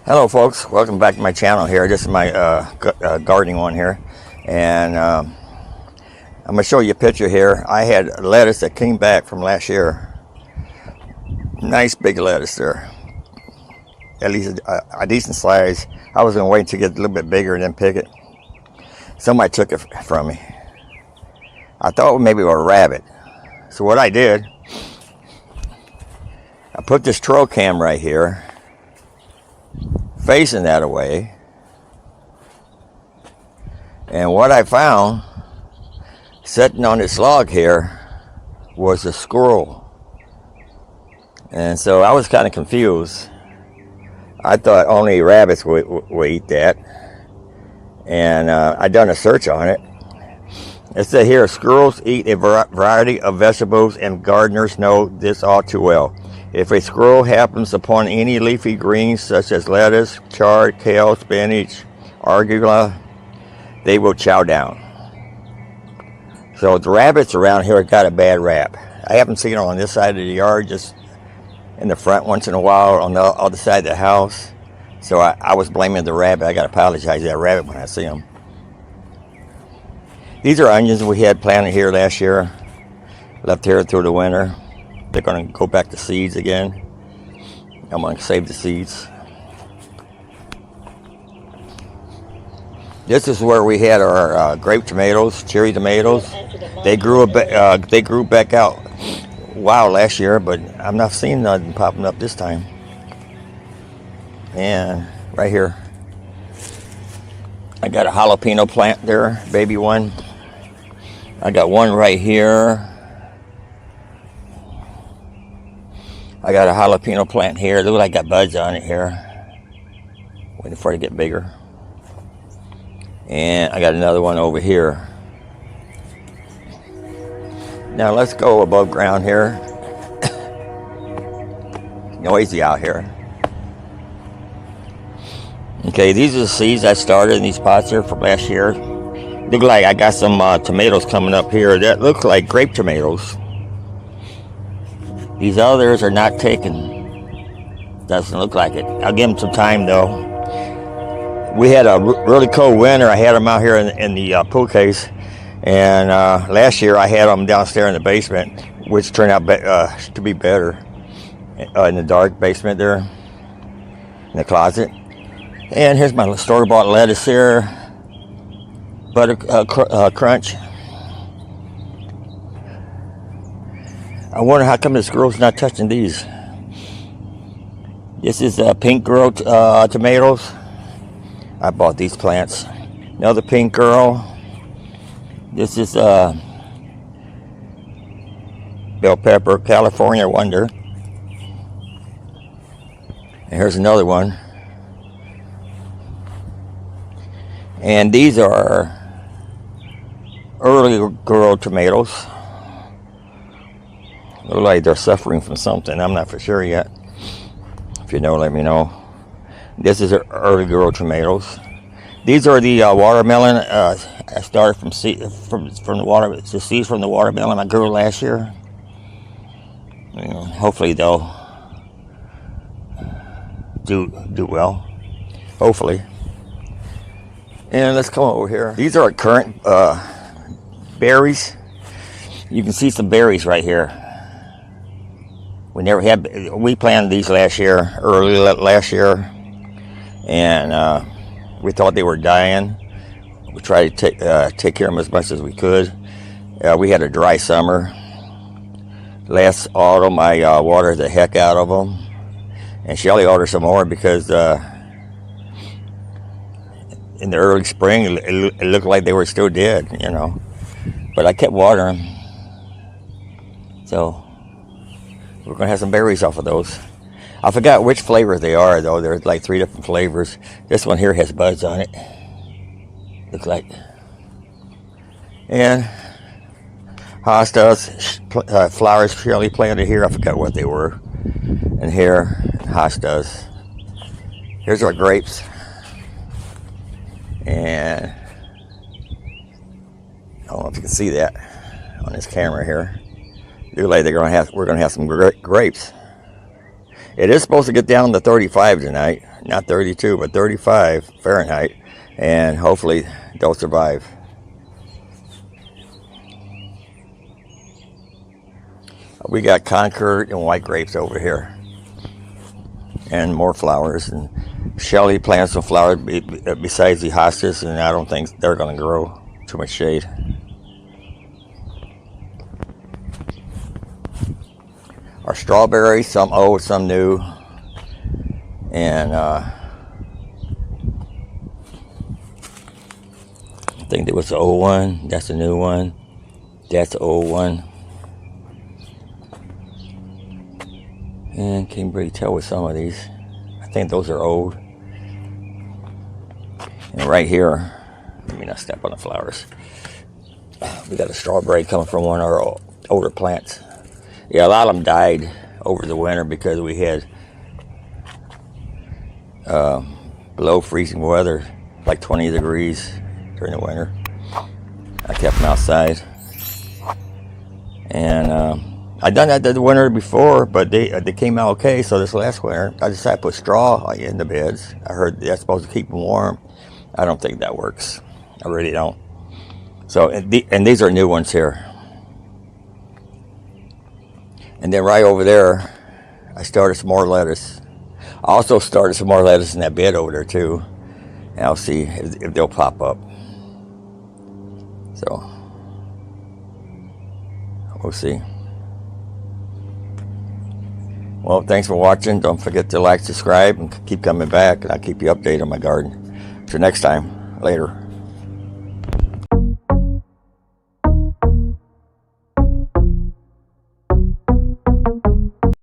Hello folks, welcome back to my channel here. This is my gardening one here, and I'm going to show you a picture here. I had lettuce that came back from last year. Nice big lettuce there, at least a decent size. I was going to wait to get a little bit bigger and then pick it. Somebody took it from me. I thought maybe it was a rabbit. So what I did, I put this trail cam right here, facing that away, and what I found sitting on this log here was a squirrel. And so I was kind of confused. I thought only rabbits would eat that, and I done a search on it. It said here, squirrels eat a variety of vegetables, and gardeners know this all too well. If a squirrel happens upon any leafy greens such as lettuce, chard, kale, spinach, arugula, they will chow down. So the rabbits around here got a bad rap. I haven't seen them on this side of the yard, just in the front once in a while on the other side of the house. So I was blaming the rabbit. I got to apologize to that rabbit when I see them. These are onions we had planted here last year, left here through the winter. They're going to go back to seeds again. I'm going to save the seeds. This is where we had our grape tomatoes, cherry tomatoes. They grew back out. Wow, last year, but I'm not seeing nothing popping up this time. And right here, I got a jalapeno plant there, baby one. I got one right here. I got a jalapeno plant here. Look like I got buds on it here. Waiting for it to get bigger. And I got another one over here. Now let's go above ground here. Noisy out here. Okay, these are the seeds I started in these pots here from last year. Look like I got some tomatoes coming up here. That looks like grape tomatoes. These others are not taken. Doesn't look like it. I'll give them some time though. We had a really cold winter. I had them out here in the pool case. And last year I had them downstairs in the basement, which turned out to be better. In the dark basement there, in the closet. And here's my store-bought lettuce here. Butter crunch. I wonder how come this girl's not touching these. This is pink girl tomatoes. I bought these plants. Another pink girl. This is bell pepper, California Wonder. And here's another one. And these are early girl tomatoes. Look like they're suffering from something. I'm not for sure yet. If you know, let me know. This is early girl tomatoes. These are the watermelon. I started from the seeds from the watermelon I grew last year. Hopefully they'll do well. Hopefully. And let's come over here. These are current berries. You can see some berries right here. We planted these early last year, and we thought they were dying. We tried to take care of them as much as we could. We had a dry summer. Last autumn, I watered the heck out of them, and Shelly ordered some more because in the early spring, it looked like they were still dead, But I kept watering them. So we're going to have some berries off of those. I forgot which flavor they are, though. There's like 3 different flavors. This one here has buds on it. Looks like. And hostas, flowers Shirley planted here. I forgot what they were. And here, hostas. Here's our grapes. And I don't know if you can see that on this camera here. Look like we're gonna have some grapes. It is supposed to get down to 35 tonight. Not 32, but 35 Fahrenheit. And hopefully they'll survive. We got Concord and white grapes over here. And more flowers. And Shelly planted some flowers besides the hostas, and I don't think they're going to grow. Too much shade. Our strawberries, some old, some new. And I think there was the old one. That's the new one. That's the old one. And can't really tell with some of these. I think those are old. And right here, let me not step on the flowers. We got a strawberry coming from one of our older plants. Yeah, a lot of them died over the winter because we had below freezing weather, like 20 degrees during the winter. I kept them outside. And I done that the winter before, but they came out okay. So this last winter, I decided to put straw in the beds. I heard that's supposed to keep them warm. I don't think that works. I really don't. So, and these are new ones here. And then right over there, I started some more lettuce. I also started some more lettuce in that bed over there too. And I'll see if they'll pop up. So, we'll see. Well, thanks for watching. Don't forget to like, subscribe, and keep coming back. And I'll keep you updated on my garden. Till next time. Later.